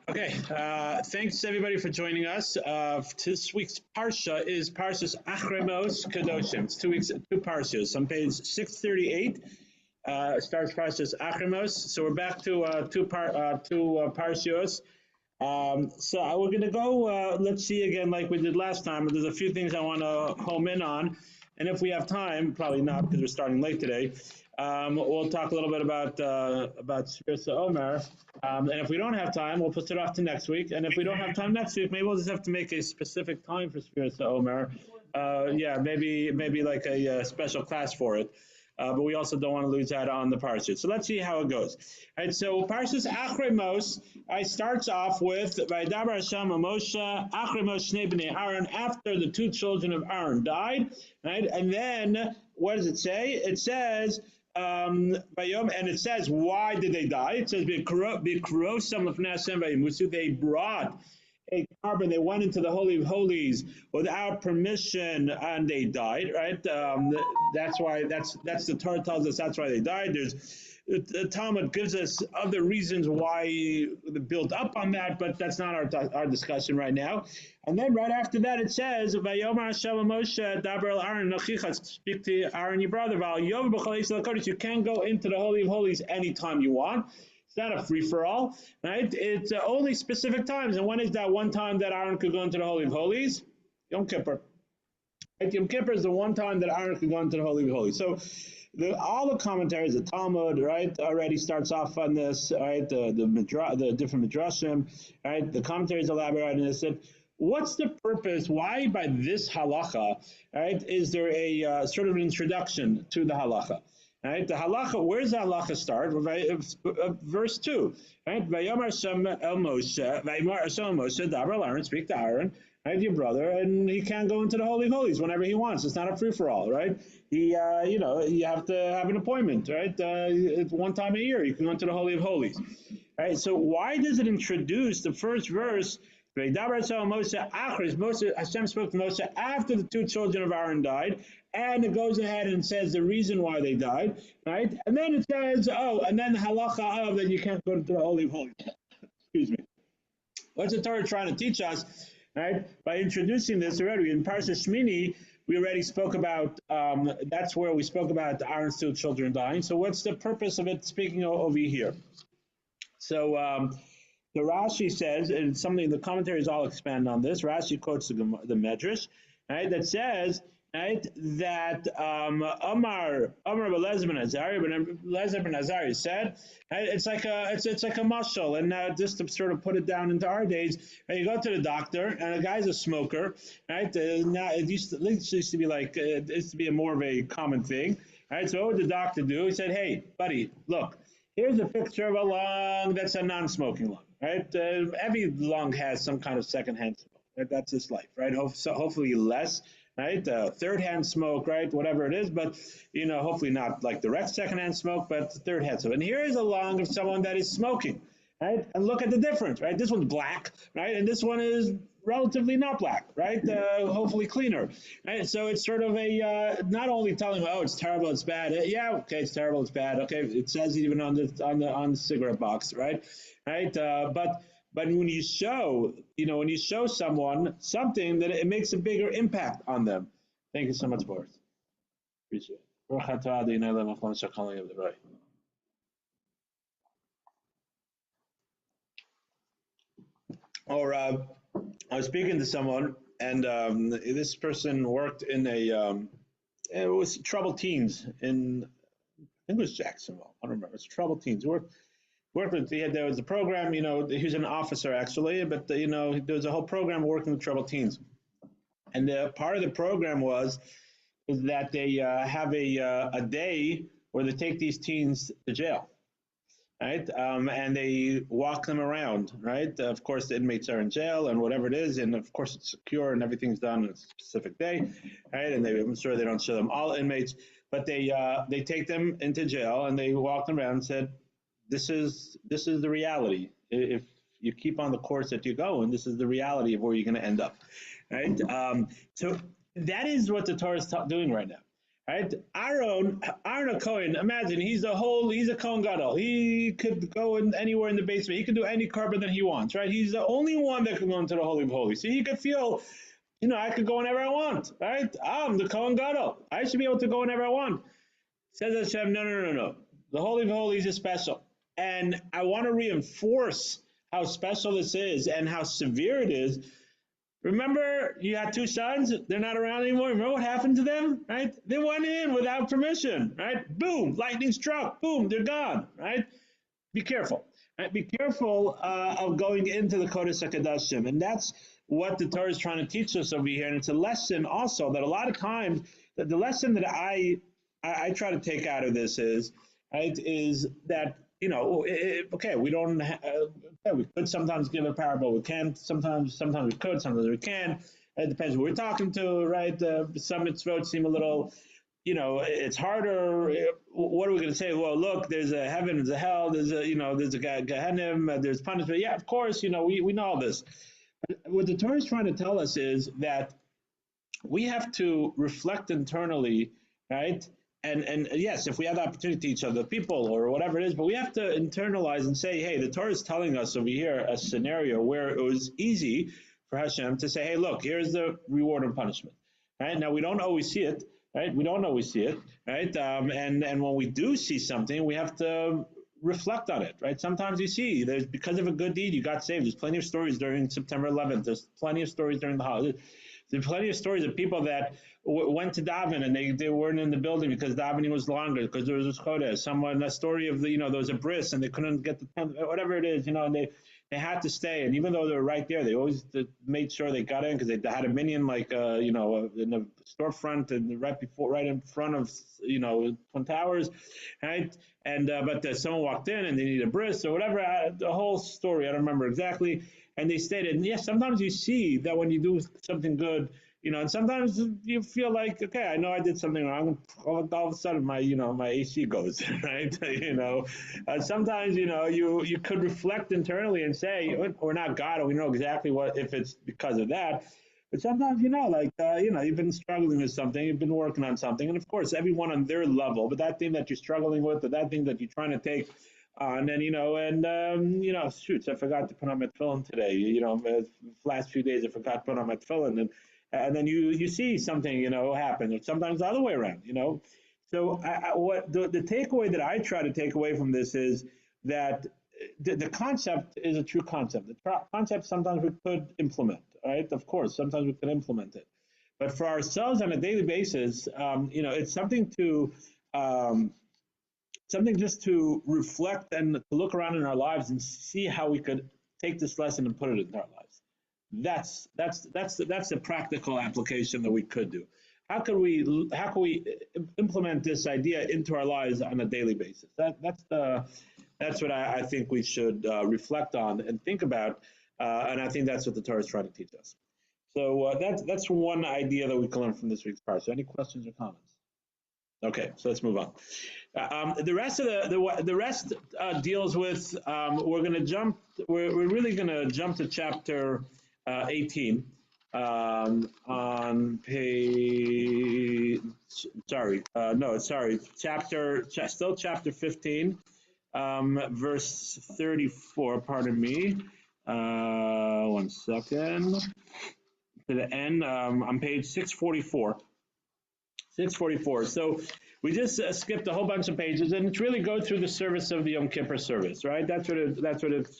Okay, thanks everybody for joining us. This week's Parsha is Parshas Acharei Mot-Kedoshim. It's 2 weeks, two Parshas. On page 638, starts Parshas Acharei Mot. So we're back to two Parshas. So we're going to go, let's see again like we did last time. There's a few things I want to home in on. And if we have time, probably not because we're starting late today, we'll talk a little bit about Sfiras Omer. And if we don't have time, we'll put it off to next week. And if we don't have time next week, maybe we'll just have to make a specific time for Sfiras Omer. Maybe like a special class for it. But we also don't want to lose that on the Parsha. So let's see how it goes. All right, so Parshas Acharei Mot starts off with Vaydaber Hashem Moshe Acharei Mot Shnei Bnei Aaron, after the two children of Aaron died. Right, and then what does it say? It says and it says why did they die? It says they brought a carbon, they went into the Holy of Holies without permission and they died, right? That's why, that's the Torah tells us that's why they died. The Talmud gives us other reasons why they built up on that, but that's not our discussion right now. And then right after that it says, Vayomer Hashem Moshe daber el Aaron nochicha, speak to Aaron your brother, you can go into the Holy of Holies anytime you want. It's not a free-for-all, right? It's only specific times. And when is that one time that Aaron could go into the Holy of Holies? Yom Kippur. Right? Yom Kippur is the one time that Aaron could go into the Holy of Holies. So all the commentaries, the Talmud, right, already starts off on this, right? The different midrashim, right? The commentaries elaborate on this. What's the purpose? Why by this halacha, right? Is there a sort of an introduction to the halacha? Right, the halacha. Where's the halacha start? Verse 2. Right, Vayomar Hashem el Moshe, Vayomar Hashem el Moshe, daber el Aaron, speak to Aaron, right, your brother, and he can go into the Holy of Holies whenever he wants. It's not a free for all, right? He, you have to have an appointment, right? It's one time a year you can go into the Holy of Holies, right? So why does it introduce the first verse? Hashem spoke to Moshe after the two children of Aaron died, and it goes ahead and says the reason why they died, right? And then it says, and then the halacha of that you can't go to the Holy of Holies. Excuse me. What's the Torah trying to teach us, right? By introducing this already in Parshah Shmini, we already spoke about. That's where we spoke about Aaron's two children dying. So what's the purpose of it? Speaking over here, so. The Rashi says, and something the commentaries all expand on this. Rashi quotes the Medrash, right? That says, right, that Amar Belezer ben Azari said, right, it's like a mashal, and just to sort of put it down into our days, right, you go to the doctor and a guy's a smoker, right? Now it used to be like it used to be more of a common thing, right? So what would the doctor do? He said, "Hey, buddy, look. Here's a picture of a lung that's a non-smoking lung, right? Every lung has some kind of secondhand smoke. Right? That's his life, right? So hopefully less, right? Third-hand smoke, right? Whatever it is, but hopefully not like direct secondhand smoke, but third-hand smoke. And here is a lung of someone that is smoking, right? And look at the difference, right? This one's black, right? And this one is relatively not black, right? Hopefully cleaner, right? So it's sort of a not only telling them, it's terrible, it's bad. It's terrible, it's bad. Okay, it says even on the cigarette box, right? But when you show, when you show someone something, that it makes a bigger impact on them. Thank you so much, Boris. Appreciate it. Or I was speaking to someone, and this person worked in it was troubled teens in, I think it was Jacksonville. I don't remember. It's troubled teens. Worked with. There was a program. He was an officer actually, but there was a whole program working with troubled teens, and part of the program is that they have a day where they take these teens to jail. Right, and they walk them around, right? Of course, the inmates are in jail and whatever it is, and of course it's secure and everything's done on a specific day, right? And I'm sure they don't show them all inmates, but they take them into jail and they walk them around and said, "This is the reality. If you keep on the course that you go, and this is the reality of where you're going to end up," right? So that is what the Torah is doing right now. right? Aaron a Cohen. Imagine he's a Cohen Gadol. He could go in anywhere in the basement. He could do any carbon that he wants, right? He's the only one that can go into the Holy of Holies. So he could feel, I could go whenever I want, right? I'm the Kohen Gadol. I should be able to go whenever I want. Says Hashem, no. The Holy of Holies is special. And I want to reinforce how special this is and how severe it is. Remember, you had two sons, they're not around anymore. Remember what happened to them, right? They went in without permission, right? Boom, lightning struck, boom, they're gone, right? Be careful. Right? Be careful of going into the Kodesh HaKadoshim. And that's what the Torah is trying to teach us over here. And it's a lesson also that a lot of times, that the lesson that I try to take out of this is, right, is that, okay, we don't, we could sometimes give a parable. We can't, sometimes we could, sometimes we can. It depends who we're talking to, right? Some mitzvot seem a little, it's harder. What are we going to say? Well, look, there's a heaven, there's a hell, there's a Gehennim, there's punishment. Yeah, of course, we know all this. But what the Torah is trying to tell us is that we have to reflect internally, right? And yes, if we have the opportunity to each other, people or whatever it is, but we have to internalize and say, hey, the Torah is telling us over here a scenario where it was easy for Hashem to say, hey, look, here's the reward and punishment. Right? Now, we don't always see it, right? We don't always see it, right? And when we do see something, we have to reflect on it, right? Sometimes you see, there's because of a good deed, you got saved. There's plenty of stories during September 11th. There's plenty of stories during the holidays. There's plenty of stories of people that went to daven and they weren't in the building because davening was longer because there was a chodesh. A story of there was a bris and they couldn't get the tent, whatever it is, and they had to stay. And even though they were right there, they always made sure they got in because they had a minion in the storefront and right in front of Twin Towers, right? And but someone walked in and they needed a bris or whatever. The whole story I don't remember exactly. And they stated, and yes, sometimes you see that when you do something good, and sometimes you feel like, okay, I know I did something wrong. All of a sudden, my AC goes, right? Sometimes, you could reflect internally and say, we're not God, and we know exactly if it's because of that. But sometimes, you've been struggling with something, you've been working on something, and of course, everyone on their level, but that thing that you're struggling with, or that thing that you're trying to take on, and shoots, I forgot to put on my tefillin today. The last few days I forgot to put on my tefillin, and then you see something happen, or sometimes the other way around. So what the takeaway that I try to take away from this is that the concept is a true concept. The concept sometimes we could implement, right? Of course, sometimes we could implement it, but for ourselves on a daily basis, it's something to something just to reflect and to look around in our lives and see how we could take this lesson and put it in our lives. That's the practical application that we could do. How can we implement this idea into our lives on a daily basis? That's what I think we should reflect on and think about, and I think that's what the Torah is trying to teach us. So that's one idea that we can learn from this week's parsha. Any questions or comments? Okay, so let's move on. The rest of the rest deals with we're really going to jump to chapter 18 on page chapter 15, verse 34. Pardon me. One second. To the end on page 644. 644. So we just skipped a whole bunch of pages, and it's really go through the service of the Yom Kippur service, right? That's what it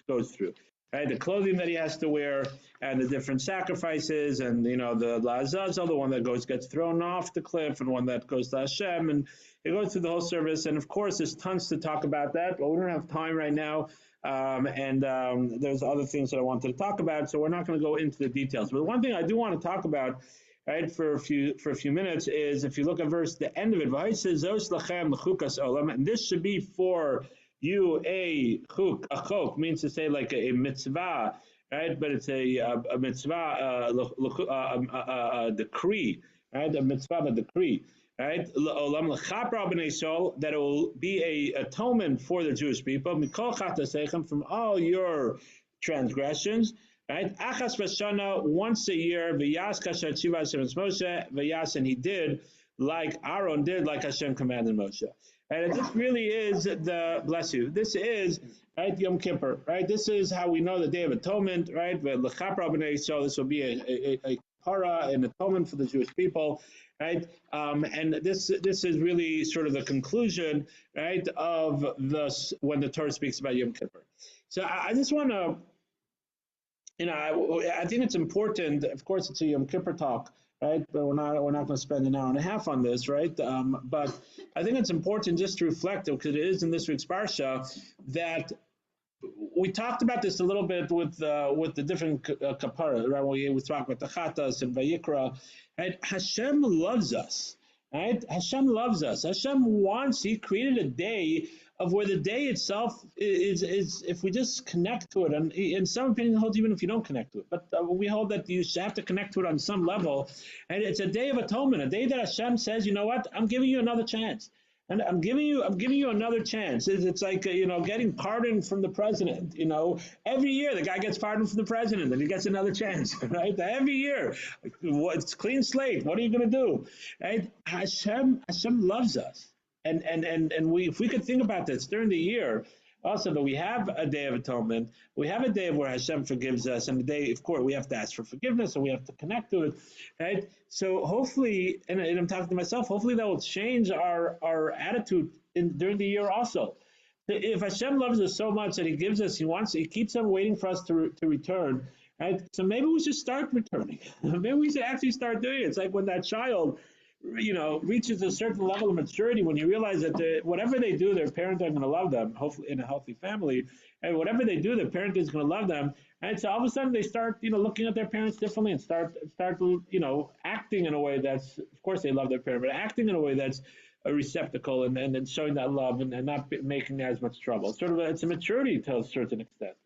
goes through, right? The clothing that he has to wear, and the different sacrifices, and the La'azazel, the one that gets thrown off the cliff, and one that goes to Hashem, and it goes through the whole service. And of course, there's tons to talk about that, but we don't have time right now. There's other things that I wanted to talk about, so we're not going to go into the details. But one thing I do want to talk about, right, for a few minutes, is if you look at the end of it, and this should be for you a chok means to say like a mitzvah, right? But it's a mitzvah, a decree, right? A mitzvah, a decree, right? That it will be a atonement for the Jewish people from all your transgressions. Right? Achas v'shana, once a year, v'yas kasher tziva Moshe, v'yas, and he did like Aaron did, like Hashem commanded Moshe. And this really is bless you, this is, right, Yom Kippur, right? This is how we know the Day of Atonement, right? So this will be a Torah, an atonement for the Jewish people, right? And this is really sort of the conclusion, right, of when the Torah speaks about Yom Kippur. So I just want to, I think it's important. Of course, it's a Yom Kippur talk, right? But we're not going to spend an hour and a half on this, right? But I think it's important just to reflect, because it is in this week's parsha, that we talked about this a little bit with the different kapara, right? We talked about the Chatas and Vayikra, right? Hashem loves us, right? Hashem loves us. Hashem wants. He created a day of where the day itself is if we just connect to it, and in some opinions holds even if you don't connect to it, but we hold that you have to connect to it on some level, and it's a day of atonement, a day that Hashem says, you know what, I'm giving you another chance. And I'm giving you another chance. It's like getting pardoned from the president. Every year the guy gets pardoned from the president, and he gets another chance, right? Every year, it's clean slate. What are you going to do, right? Hashem loves us, and if we could think about this during the year. Also, that we have a Day of Atonement, we have a day where Hashem forgives us, and the day, of course, we have to ask for forgiveness, and we have to connect to it, right? So hopefully, and I'm talking to myself, hopefully that will change our attitude during the year also. If Hashem loves us so much that He gives us, He keeps on waiting for us to return, right? So maybe we should start returning. Maybe we should actually start doing it. It's like when that child reaches a certain level of maturity, when you realize that whatever they do, their parents are going to love them, hopefully in a healthy family, and whatever they do, their parent is going to love them. And so all of a sudden they start, looking at their parents differently, and start, acting in a way that's, of course they love their parent, but acting in a way that's a receptacle, and showing that love, and not making as much trouble. It's a maturity to a certain extent,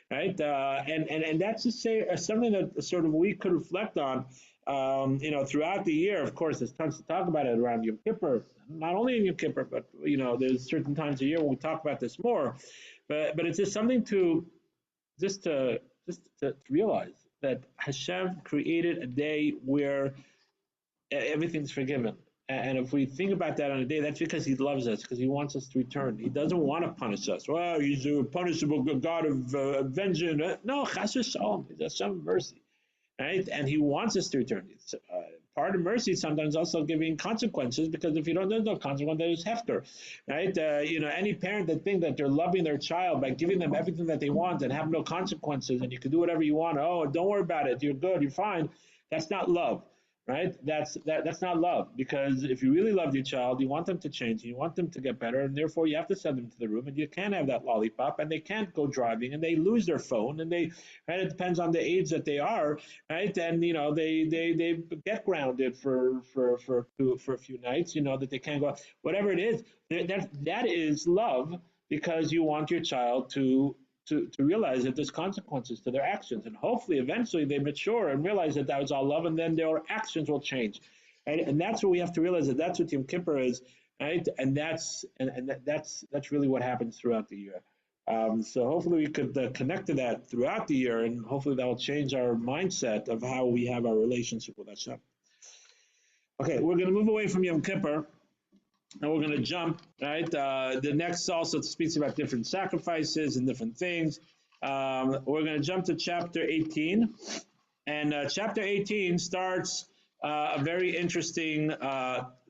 right? And that's just something that sort of we could reflect on. Throughout the year. Of course, there's tons to talk about it around Yom Kippur. Not only in Yom Kippur, but there's certain times a year when we talk about this more. But it's just something to realize that Hashem created a day where everything's forgiven. And if we think about that on a day, that's because He loves us, because He wants us to return. He doesn't want to punish us. Well, He's a punishable God of vengeance. No, Chas v'shalom. He's Hashem of mercy. Right? And He wants us to return. Part of mercy sometimes also giving consequences, because if you don't, there's no consequence, there's hefter, right? Any parent that think that they're loving their child by giving them everything that they want and have no consequences, and you can do whatever you want. Oh, don't worry about it. You're good. You're fine. That's not love. Right? That's not love, because if you really love your child, you want them to change, you want them to get better, and therefore you have to send them to the room, and you can't have that lollipop, and they can't go driving, and they lose their phone, and it depends on the age that they are, right? And they get grounded for a few nights, that they can't go, whatever it is. That is love, because you want your child to realize that there's consequences to their actions, and hopefully eventually they mature and realize that was all love, and then their actions will change, right? And that's what we have to realize, that that's what Yom Kippur is, right? And that's really what happens throughout the year. So hopefully we could connect to that throughout the year, and hopefully that will change our mindset of how we have our relationship with Hashem. Okay, we're going to move away from Yom Kippur. And we're going to jump, right? The next also speaks about different sacrifices and different things. We're going to jump to chapter 18. And chapter 18 starts a very interesting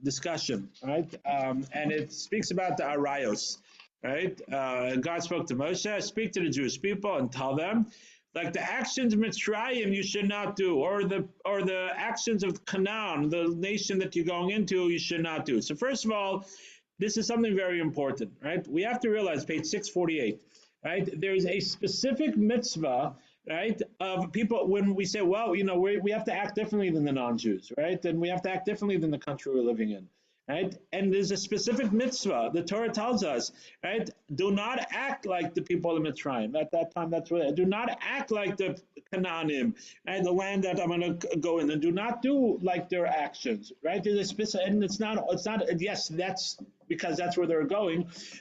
discussion, right? And it speaks about the arayos, right? God spoke to Moshe, speak to the Jewish people and tell them, like the actions of Mitzrayim you should not do, or the actions of Canaan, the nation that you're going into, you should not do. So first of all, this is something very important, right? We have to realize, page 648, right? There's a specific mitzvah, right, of people when we say, well, we have to act differently than the non-Jews, right? And we have to act differently than the country we're living in. Right? And there's a specific mitzvah. The Torah tells us, right? Do not act like the people of Mitzrayim. At that time, that's what. Do not act like the Canaanim and the land that I'm going to go in. And do not do like their actions, right? There's a specific, and it's not. Yes, because that's where they're going,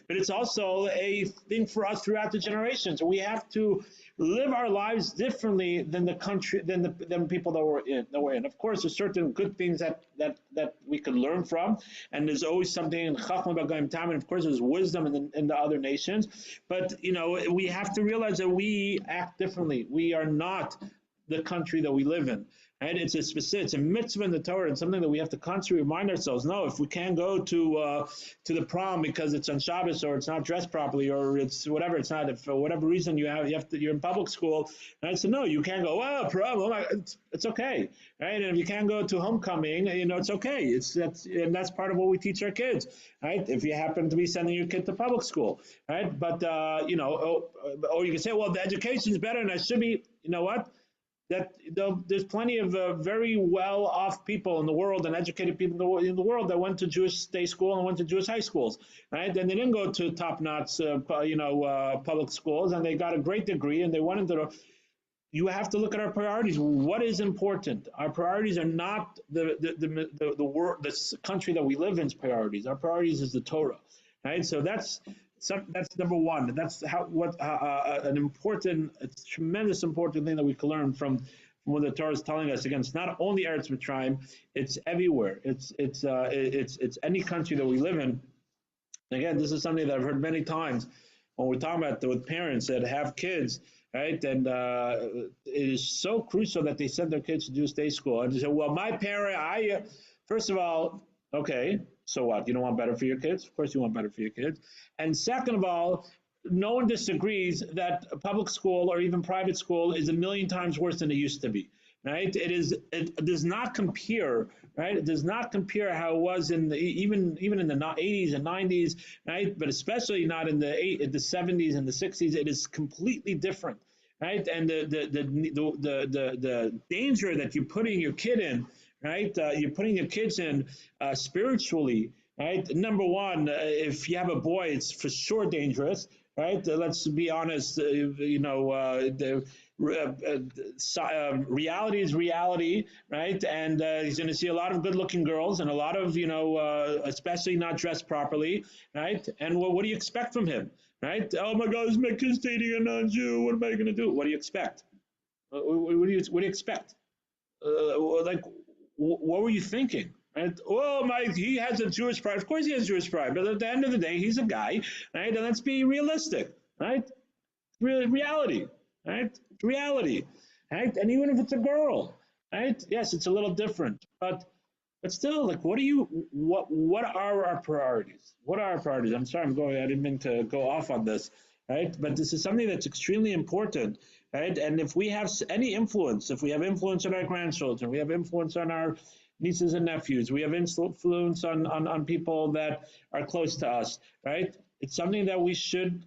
but it's also a thing for us throughout the generations. We have to live our lives differently than the country, than people that we're in. Of course, there's certain good things that we can learn from, and there's always something in Chachma B'Goyim Tam, and of course, there's wisdom in the other nations. But we have to realize that we act differently. We are not the country that we live in. Right? It's a mitzvah in the Torah, and something that we have to constantly remind ourselves. No, if we can't go to the prom because it's on Shabbos, or it's not dressed properly, or it's whatever, it's not, if for whatever reason you're in public school, right? So no, you can't go. Well, prom, it's okay, right? And if you can't go to homecoming, it's okay. And that's part of what we teach our kids, right? If you happen to be sending your kid to public school, right? But or you can say, well, the education is better, and I should be. You know what? That there's plenty of very well-off people in the world and educated people in the world that went to Jewish day school and went to Jewish high schools, right? And they didn't go to top-notch, public schools, and they got a great degree, and they went into you have to look at our priorities. What is important? Our priorities are not the country that we live in's priorities. Our priorities is the Torah, right? So that's number one. That's an important, it's tremendous important thing that we can learn from what the Torah is telling us. Again, it's not only Eretz Mitzrayim, it's everywhere. It's any country that we live in. Again, this is something that I've heard many times when we're talking about with parents that have kids, right? And it is so crucial that they send their kids to Jewish day school. And they say, well, my parent, first of all, okay, so what? You don't want better for your kids? Of course you want better for your kids. And second of all, no one disagrees that a public school or even private school is 1,000,000 times worse than it used to be, right? It does not compare, right? It does not compare how it was even in the 80s and 90s, right? But especially not in the 70s and the 60s. It is completely different, right? And the danger that you're putting your kid in, right? You're putting your kids in spiritually, right? Number one, if you have a boy, it's for sure dangerous, right? Let's be honest. Reality is reality, right? And he's going to see a lot of good-looking girls and a lot of, especially not dressed properly, right? And what do you expect from him, right? Oh my God, my kid's dating a non-Jew. What am I going to do? What do you expect? What do you expect? What were you thinking? Right? Oh, he has a Jewish pride. Of course he has Jewish pride, but at the end of the day, he's a guy, right? And let's be realistic, right? Reality, right? Reality, right? And even if it's a girl, right? Yes, it's a little different, but still, like, what are our priorities? What are our priorities? I'm sorry, I didn't mean to go off on this, right? But this is something that's extremely important, right? And if we have any influence, if we have influence on our grandchildren, we have influence on our nieces and nephews, we have influence on people that are close to us, right? It's something that we should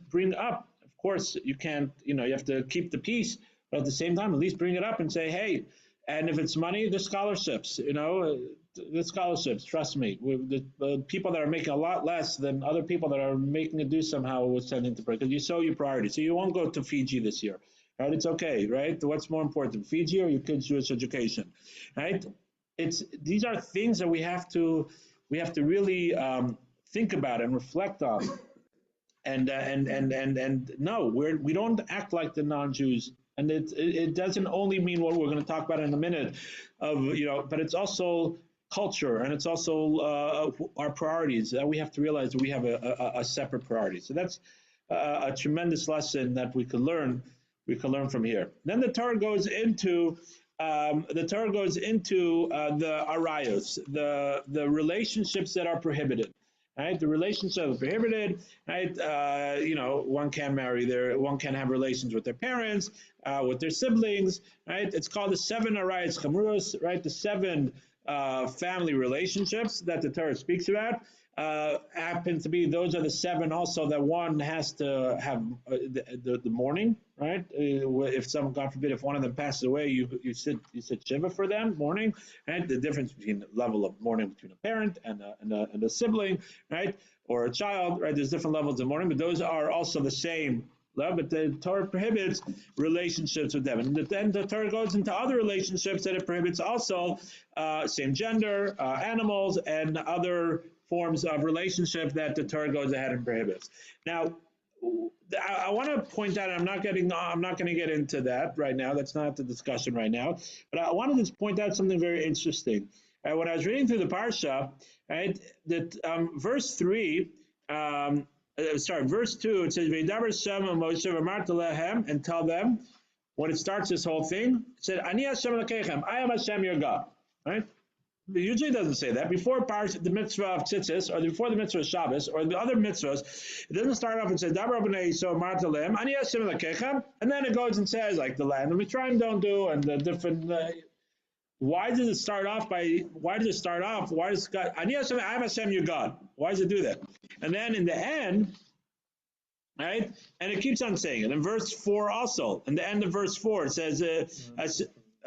bring up. Of course, you can't, you have to keep the peace, but at the same time, at least bring it up and say, hey, and if it's money, the scholarships, the scholarships, trust me, the people that are making a lot less than other people that are making a do somehow with sending to prayer, because you show your priority. So you won't go to Fiji this year, right? It's okay, right? What's more important, Fiji or your kids' Jewish education, right? These are things that we have to really think about and reflect on, and no, we don't act like the non-Jews, and it doesn't only mean what we're going to talk about in a minute, but it's also culture, and it's also our priorities that we have to realize that we have a separate priority. So that's a tremendous lesson that we could learn from here. Then the Torah goes into the arayos, the relationships that are prohibited, right? The relationships are prohibited, right? One can't one can't have relations with their parents, with their siblings, right? It's called the 7 arayos chamurus, right? The 7 family relationships that the Torah speaks about. Happen to be, those are the 7 also that one has to have the mourning, right? If someone, God forbid, if one of them passes away, you sit shiva for them, mourning, right? The difference between the level of mourning between a parent and a sibling, right? Or a child, right? There's different levels of mourning, but those are also the same. But the Torah prohibits relationships with them. And then the Torah goes into other relationships that it prohibits also, same gender, animals, and other forms of relationship that the Torah goes ahead and prohibits. Now, I want to point out, I'm not going to get into that right now. That's not the discussion right now. But I wanted to just point out something very interesting. When I was reading through the parsha, right, that verse 3, verse 2, it says, "V'yidaber Hashem el Moshe v'amarta lehem," and tell them, when it starts this whole thing, it said, "Ani Hashem Elokechem," I am Hashem your God, right? It usually doesn't say that. Before the mitzvah of tzitzis, or before the mitzvah of Shabbos, or the other mitzvahs, it doesn't start off and say, "Dabar b'nei Yisrael marta lehem, ani Hashem Elokechem," and then it goes and says, like the land of Mitzrayim don't do, and the different. Why does it start off? Why does God? Ani Hashem, I am Hashem your God. Why does it do that? And then in the end, right? And it keeps on saying it in verse 4 also. In the end of verse 4, it says,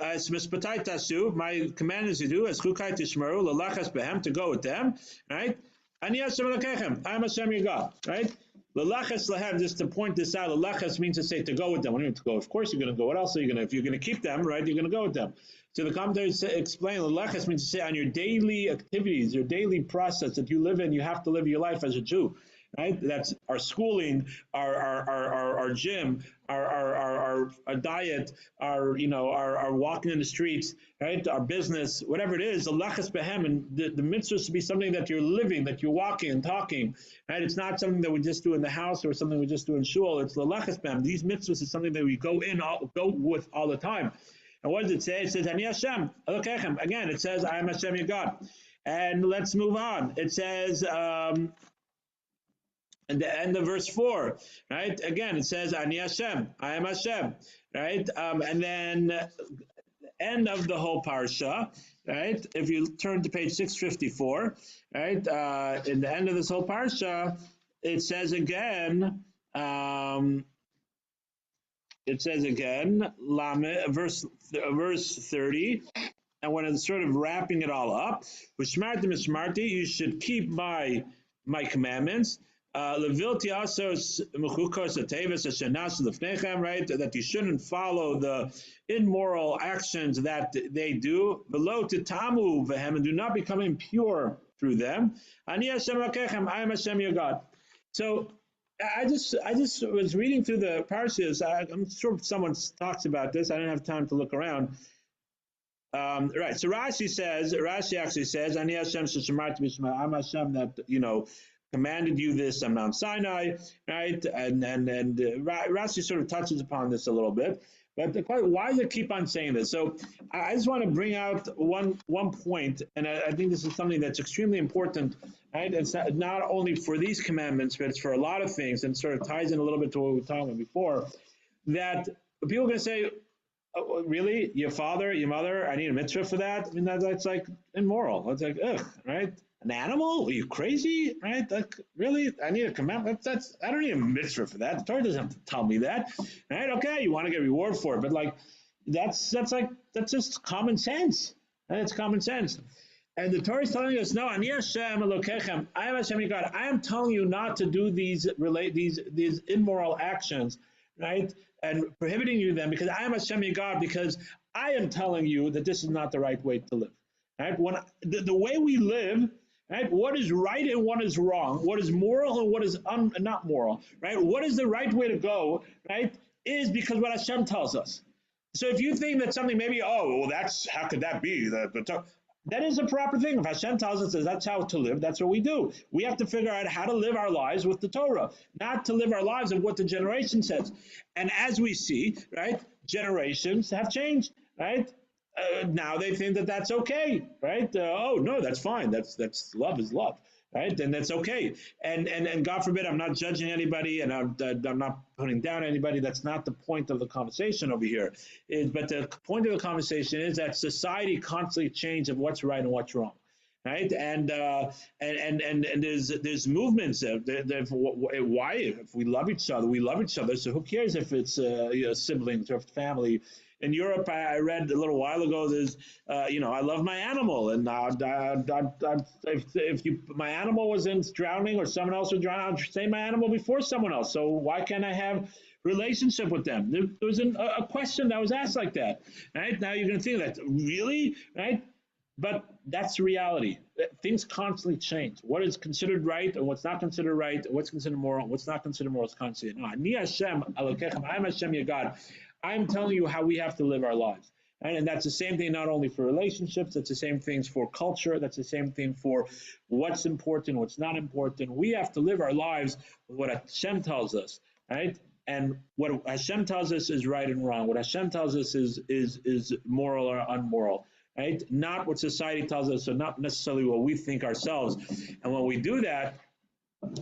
as mispatai tasu, my command is to do, as chukai tishmaru, lalachas behem, to go with them, right? Ani Hashem Elokechem, I am Hashem your God, right? Lalachas lehem, just to point this out, lalachas means to say to go with them. When you have to go, of course you're going to go. What else are you going to, if you're going to keep them, right, you're going to go with them. So the commentaries explain, lalachas means to say on your daily activities, your daily process that you live in, you have to live your life as a Jew. Right, that's our schooling, our gym, our diet, our walking in the streets, right, our business, whatever it is. The lachas behem, and the mitzvah should be something that you're living, that you're walking and talking. Right, it's not something that we just do in the house or something we just do in shul. It's the lachas behem. These mitzvahs is something that we go with all the time. And what does it say? It says, "Ani Hashem Elokechem." Again, it says, "I am Hashem your God." And let's move on. It says. And the end of verse 4, right? Again, it says, "Ani Hashem, I am Hashem," right? And then end of the whole parsha, right? If you turn to page 654, right? In the end of this whole parsha, it says again, verse 30, and when it's sort of wrapping it all up, "V'shmarti mishmarti," you should keep my commandments. Levilti asos mechukos atevis ashenas lefnechem, right? That you shouldn't follow the immoral actions that they do. Below titamu vehem, and do not become impure through them. Ani Hashem Elokechem, I am Hashem your God. So I just was reading through the parshas. I'm sure someone talks about this. I didn't have time to look around. Right. So Rashi actually says, "Ani Hashem sheshamarti mishma," I'm Hashem that commanded you this on Mount Sinai, right? And Rashi sort of touches upon this a little bit. But why does it keep on saying this? So I just want to bring out one point, and I think this is something that's extremely important, right? It's not only for these commandments, but it's for a lot of things, and sort of ties in a little bit to what we were talking about before, that people are going to say, "Oh, really? Your father, your mother, I need a mitzvah for that?" I mean, that's like immoral. It's like, ugh, right? An animal? Are you crazy? Right? Like, really? I need a commandment. I don't need a mitzvah for that. The Torah doesn't have to tell me that. Right? Okay, you want to get reward for it, but like that's just common sense. And it's common sense. And the Torah is telling us, no, Ani Hashem Elokechem, I am Hashem your God. I am telling you not to do these immoral actions, right? And prohibiting you them, because I am Hashem your God, because I am telling you that this is not the right way to live. Right? When the way we live, right? What is right and what is wrong? What is moral and what is not moral? Right? What is the right way to go? Right? Is because what Hashem tells us. So if you think that something maybe, how could that be? That is a proper thing. If Hashem tells us that's how to live, that's what we do. We have to figure out how to live our lives with the Torah, not to live our lives of what the generation says. And as we see, right, generations have changed, right? Now they think that that's okay, right? No, that's fine. That's love is love, right? And that's okay. And God forbid, I'm not judging anybody, and I'm not putting down anybody. That's not the point of the conversation over here. But the point of the conversation is that society constantly changes of what's right and what's wrong, right? And there's movements. Why? If we love each other, we love each other. So who cares if it's siblings or if family? In Europe, I read a little while ago, there's, I love my animal. And if my animal was drowning or someone else was drowning, I'd say my animal before someone else. So why can't I have relationship with them? There was a question that was asked like that. Right? Now you're going to think that, really? Right? But that's reality. Things constantly change. What is considered right and what's not considered right, what's considered moral, what's not considered moral is constantly. No, Ani Hashem Elokechem, I'm Hashem your God. I'm telling you how we have to live our lives. And that's the same thing not only for relationships, that's the same things for culture, that's the same thing for what's important, what's not important. We have to live our lives with what Hashem tells us, right? And what Hashem tells us is right and wrong. What Hashem tells us is moral or unmoral, right? Not what society tells us, so not necessarily what we think ourselves. And when we do that,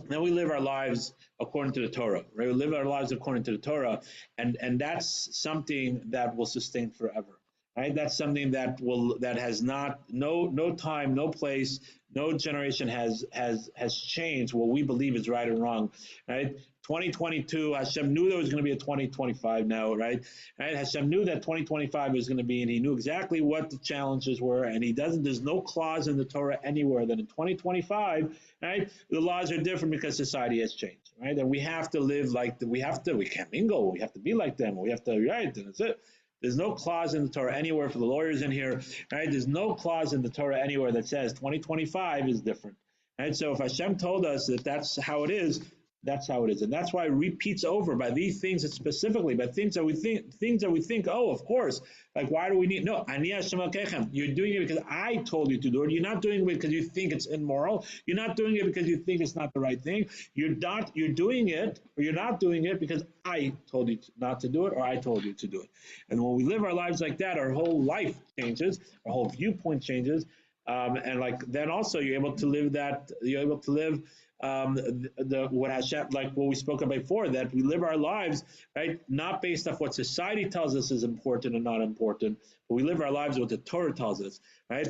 then we live our lives according to the Torah, right? We live our lives according to the Torah, and that's something that will sustain forever, right? That's something that has no time, no place, no generation has changed what we believe is right and wrong, right? 2022, Hashem knew there was going to be a 2025 now, right? Hashem knew that 2025 was going to be, and he knew exactly what the challenges were, and there's no clause in the Torah anywhere that in 2025, right, the laws are different because society has changed, right? And we have to live we can't mingle, we have to be like them, we have to, right, and that's it. There's no clause in the Torah anywhere for the lawyers in here, right? There's no clause in the Torah anywhere that says 2025 is different, right? So if Hashem told us that that's how it is, that's how it is, and that's why it repeats over by these things, specifically by things that we think. Oh, of course. Like, why do we need? No, Ani Hashem Elokechem. You're doing it because I told you to do it. You're not doing it because you think it's immoral. You're not doing it because you think it's not the right thing. You're doing it, or you're not doing it because I told you not to do it, or I told you to do it. And when we live our lives like that, our whole life changes, our whole viewpoint changes, and then also you're able to live that. You're able to live. What Hashem, like what we spoke about before, that we live our lives, right, not based off what society tells us is important and not important, but we live our lives what the Torah tells us, right?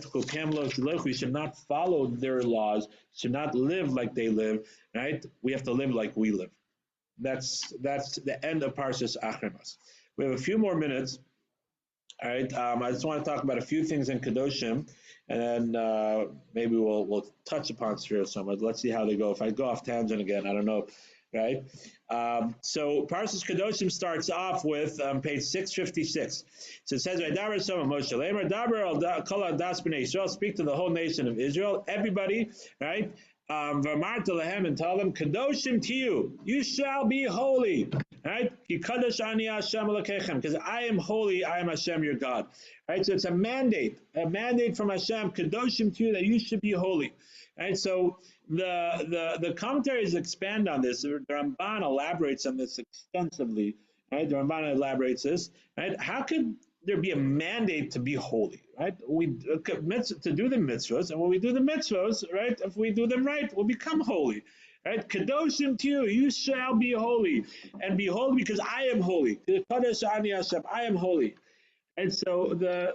We should not follow their laws, should not live like they live, right? We have to live like we live. That's the end of Parshas Acharei Mot. We have a few more minutes. All right, I just want to talk about a few things in Kedoshim, and then maybe we'll touch upon Sphere somewhat. Let's see how they go. If I go off tangent again, I don't know, right? So Parshas Kedoshim starts off with page 656. So it says, "Vaydaber Shem Moshe Leimer Daber al Kol Hadas Bnei Yisrael, speak to the whole nation of Israel, everybody, right? V'amarta lehem, and tell them, Kedoshim to you, you shall be holy, right? Ki kadosh ani Hashem Elokechem, because I am holy, I am Hashem your God, right? So it's a mandate from Hashem, Kedoshim to you, that you should be holy, right? So the commentaries expand on this. The Ramban elaborates on this extensively, right? The Ramban elaborates this, right? How could there be a mandate to be holy, right? We to do the mitzvahs, and when we do the mitzvahs, right, if we do them right, we'll become holy, right? Kedoshim to you, you shall be holy, and be holy because I am holy. Kadosh ani Hashem, I am holy. And so I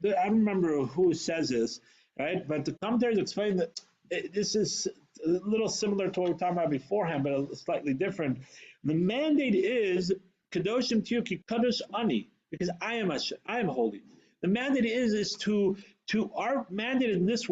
don't remember who says this, right? But the commentaries explain that this is a little similar to what we were talking about beforehand, but slightly different. The mandate is Kedoshim to you, ki kadosh ani, because I am Hashem, I am holy. The mandate is to our mandate in this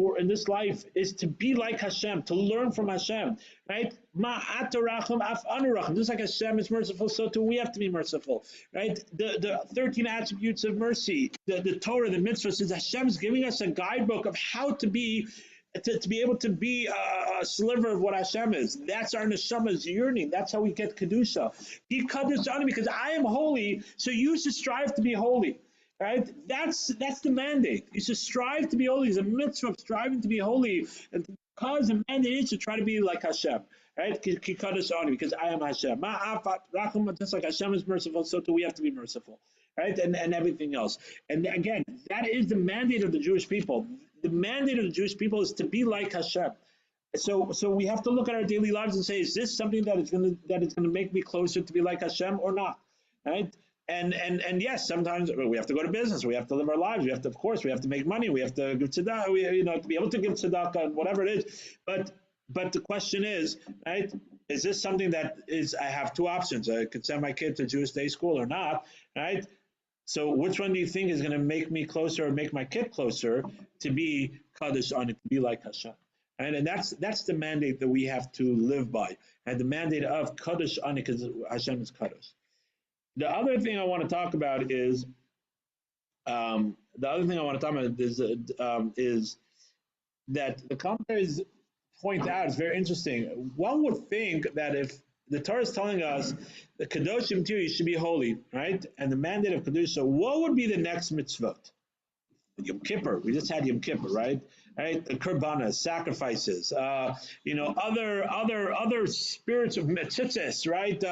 life is to be like Hashem, to learn from Hashem, right? Ma'atarachim af anurachim. Just like Hashem is merciful, so too we have to be merciful, right? The 13 attributes of mercy, the Torah, the mitzvahs, is Hashem is giving us a guidebook of how to be able to be a sliver of what Hashem is. That's our neshama's yearning. That's how we get kedusha. Be kadosh ani, because I am holy, so you should strive to be holy. Right? That's the mandate. You should strive to be holy. It's a mitzvah of striving to be holy, and because the mandate is to try to be like Hashem. Right? Because I am Hashem. Just like Hashem is merciful, so too we have to be merciful. Right? And everything else. And again, that is the mandate of the Jewish people. The mandate of the Jewish people is to be like Hashem. So we have to look at our daily lives and say, is this something that is going to make me closer to be like Hashem or not? Right? And yes, sometimes we have to go to business. We have to live our lives. We have to make money. We have to give tzedakah. To be able to give tzedakah and whatever it is. But the question is, right? Is this something that is? I have two options. I could send my kid to Jewish day school or not, right? So which one do you think is going to make me closer or make my kid closer to be kadosh ani, to be like Hashem? And that's the mandate that we have to live by, and the mandate of kadosh ani, because Hashem is kadosh. The other thing I want to talk about is the other thing I want to talk about is that the commentaries point out is very interesting. One would think that if the Torah is telling us the Kedoshim too, you should be holy, right? And the mandate of Kedusha, what would be the next mitzvot? Yom Kippur. We just had Yom Kippur, right? Right? The Kurbanas, sacrifices, other spirits of metzitzis, right?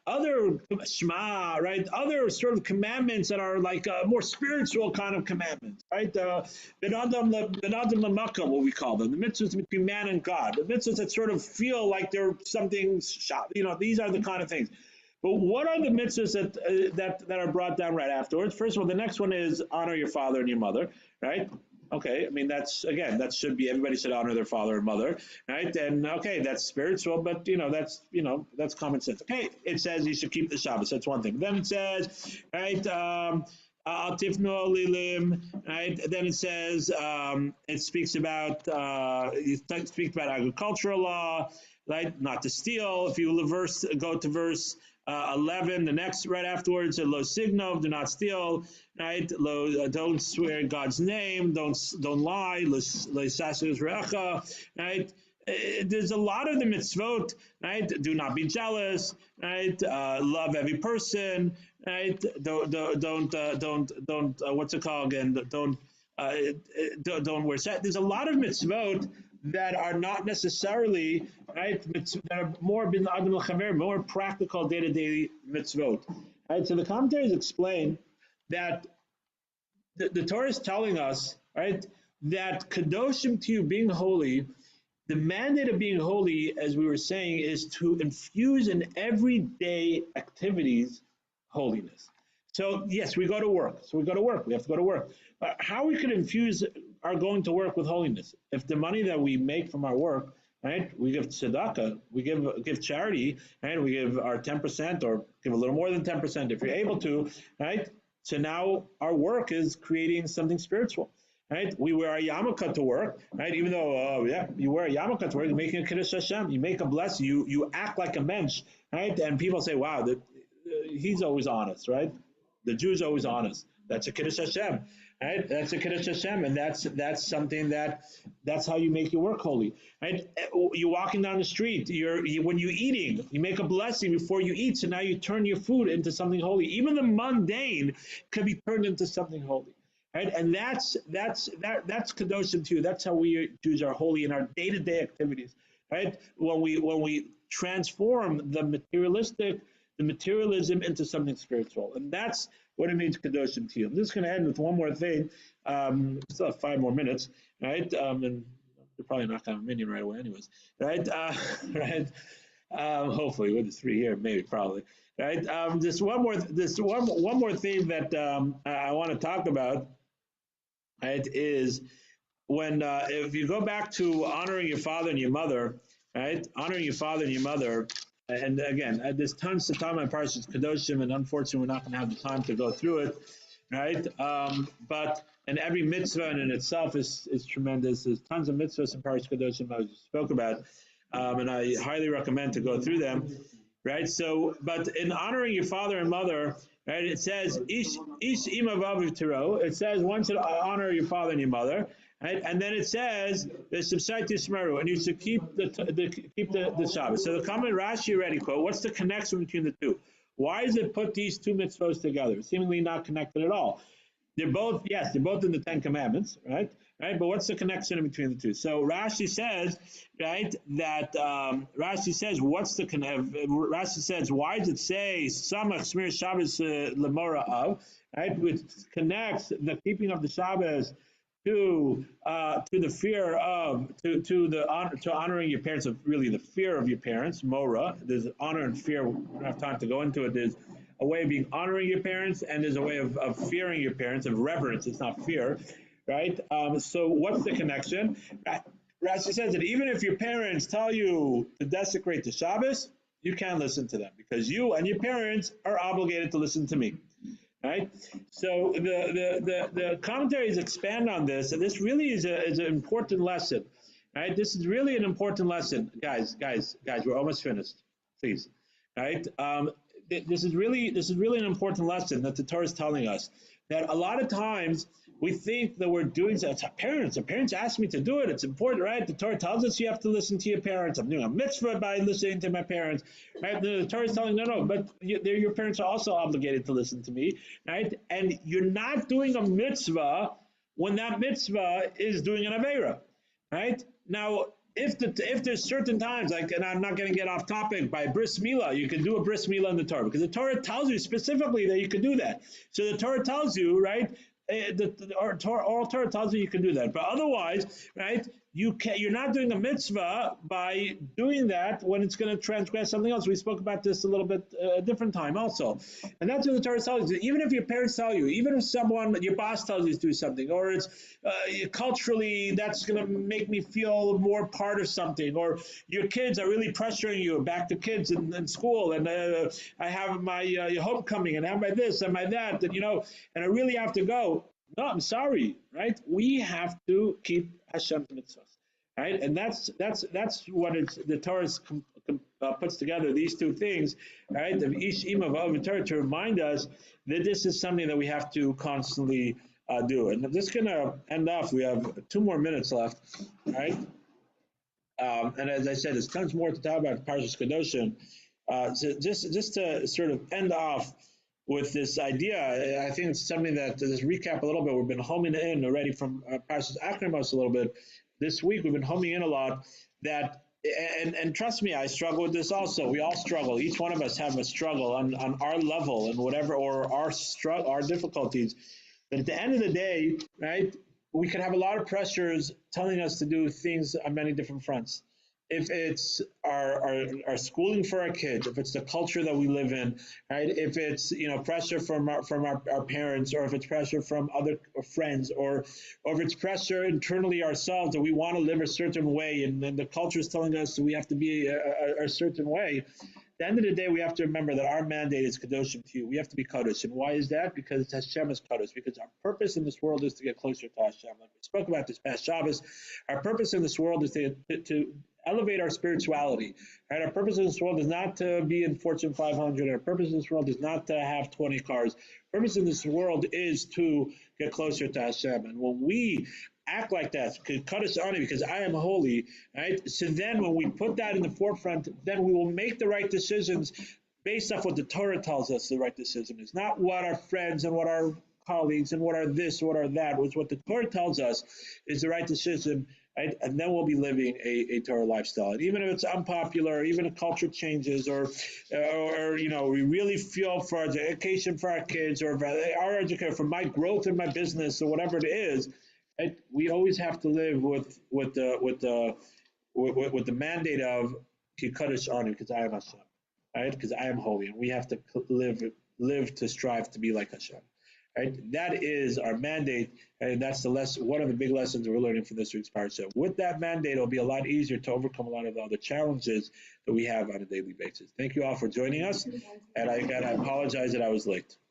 Other Shema, right? Other sort of commandments that are like more spiritual kind of commandments, right? Ben Adam Lamaka, what we call them, the mitzvahs between man and God, the mitzvahs that sort of feel like they're something, these are the kind of things. But what are the mitzvahs that are brought down right afterwards? First of all, the next one is honor your father and your mother, right? Okay, I mean that should be, everybody should honor their father and mother, right? And okay, that's spiritual, but that's common sense. Okay, it says you should keep the Shabbos. That's one thing. Then it says, right, al tifnu lilim, right? Then it says it speaks about agricultural law, right? Not to steal. If you go to verse 11, the next right afterwards, lo signov, do not steal, right? Don't swear God's name, don't lie, lo sasus recha, right? There's a lot of the mitzvot, right? Do not be jealous, right? Love every person, right? Don't what's it called again? Don't wear set. There's a lot of mitzvot that are not necessarily, right, that are more more practical day-to-day mitzvot. Right? So the commentaries explain that the Torah is telling us, right, that kadoshim to you, being holy, the mandate of being holy, as we were saying, is to infuse in everyday activities holiness. So yes, we go to work. We have to go to work. How we could infuse our going to work with holiness? If the money that we make from our work, right, we give tzedakah, we give charity, right, we give our 10% or give a little more than 10% if you're able to, right? So now our work is creating something spiritual, right? We wear a yarmulke to work, right? Even though, you wear a yarmulke to work, you're making a kiddush Hashem, you make a blessing, you act like a mensch, right? And people say, wow, he's always honest, right? The Jew's always honest. That's a kiddush Hashem, right? That's a kiddush Hashem, and that's something that's how you make your work holy, right? You're walking down the street. When you're eating, you make a blessing before you eat. So now you turn your food into something holy. Even the mundane can be turned into something holy, right? And that's kedoshim too. That's how we Jews are holy in our day-to-day activities, right? When we transform the materialism into something spiritual, and that's what it means kadoshim to you. I'm just going to end with one more thing. Still have 5 more minutes, right? And you're probably not going to have a minion right away, anyways, right? Right? Hopefully, with the 3 here, maybe, probably, right? Just one more thing that I want to talk about, right? Is when if you go back to honoring your father and your mother, right? Honoring your father and your mother. And again, there's tons to talk about Parshas Kedoshim, and unfortunately, we're not going to have the time to go through it, right? And every mitzvah in itself is tremendous. There's tons of mitzvahs in Parshas Kedoshim I spoke about, and I highly recommend to go through them, right? So, but in honoring your father and mother, right? It says ish ima vav tiro. It says one should honor your father and your mother. Right? And then it says the subside to and you should keep the Shabbos. So the comment Rashi already quote. What's the connection between the two? Why does it put these two mitzvahs together? Seemingly not connected at all. They're both in the 10 Commandments, right? Right. But what's the connection between the two? So Rashi says, right, that Rashi says, Rashi says, why does it say Samach Shmir Shabbos Lemora of, right, which connects the keeping of the Shabbos to the fear of to honoring your parents, of really the fear of your parents, mora. There's honor and fear. We don't have time to go into it. There's a way of being honoring your parents, and there's a way of fearing your parents, of reverence. It's not fear, right? So what's the connection? Rashi says that even if your parents tell you to desecrate the Shabbos, you can't listen to them because you and your parents are obligated to listen to me. Right, so the commentaries expand on this, and this really is an important lesson. Right, this is really an important lesson, guys. We're almost finished, please. Right, this is really an important lesson that the Torah is telling us, that a lot of times, We think that we're doing that. It's our parents. Our parents asked me to do it. It's important, right? The Torah tells us you have to listen to your parents. I'm doing a mitzvah by listening to my parents, right? The Torah is telling no, but your parents are also obligated to listen to me, right? And you're not doing a mitzvah when that mitzvah is doing an avera, right? Now, if there's certain times, like, and I'm not going to get off topic, by bris milah, you can do a bris milah in the Torah because the Torah tells you specifically that you can do that. So the Torah tells you, right? Oral Torah tells you can do that, but otherwise, right? You're not doing a mitzvah by doing that when it's going to transgress something else. We spoke about this a little bit a different time also, and that's what the Torah tells you. Even if your parents tell you, even if your boss tells you to do something, or it's culturally that's going to make me feel more part of something, or your kids are really pressuring you, back to kids in school, and I have my homecoming, and I have my this and my that, and and I really have to go. No, I'm sorry, right? We have to keep Hashem's mitzvahs, right? And that's what the Torah puts together, these two things, right? The Ish Ima of Torah, to remind us that this is something that we have to constantly do. And I'm just going to end off. We have 2 more minutes left, right? And as I said, there's tons more to talk about Parshas Kedoshim. So just to sort of end off with this idea, I think it's something that, to just recap a little bit, we've been homing in already from Parshas Acharei Mot a little bit. This week we've been homing in a lot that, and trust me, I struggle with this also. We all struggle. Each one of us have a struggle on our level and whatever, or our difficulties. But at the end of the day, right, we could have a lot of pressures telling us to do things on many different fronts. If it's our schooling for our kids, if it's the culture that we live in, right? If it's pressure from our parents, or if it's pressure from other friends, or if it's pressure internally ourselves that we want to live a certain way, and the culture is telling us that we have to be a certain way. At the end of the day, we have to remember that our mandate is Kedoshim to you. We have to be Kadosh. And why is that? Because Hashem is Kadosh. Because our purpose in this world is to get closer to Hashem. Like we spoke about this past Shabbos, our purpose in this world is to elevate our spirituality. Right? Our purpose in this world is not to be in Fortune 500. Our purpose in this world is not to have 20 cars. Our purpose in this world is to get closer to Hashem. And when we act like that, Kadosh Ani, because I am holy, right? So then when we put that in the forefront, then we will make the right decisions based off what the Torah tells us the right decision is, not what our friends and what our colleagues and what are this, what are that, was what the Torah tells us is the right decision, right? And then we'll be living a Torah lifestyle. And even if it's unpopular, even if culture changes, or we really feel for our education for our kids, or our education for my growth in my business, or whatever it is, right? We always have to live with the mandate of Kadosh Ani, because I am Hashem, right? Because I am holy, and we have to live to strive to be like Hashem, right? That is our mandate, and that's the lesson. One of the big lessons we're learning from this week's parsha. With that mandate, it'll be a lot easier to overcome a lot of the other challenges that we have on a daily basis. Thank you all for joining us, and I apologize that I was late.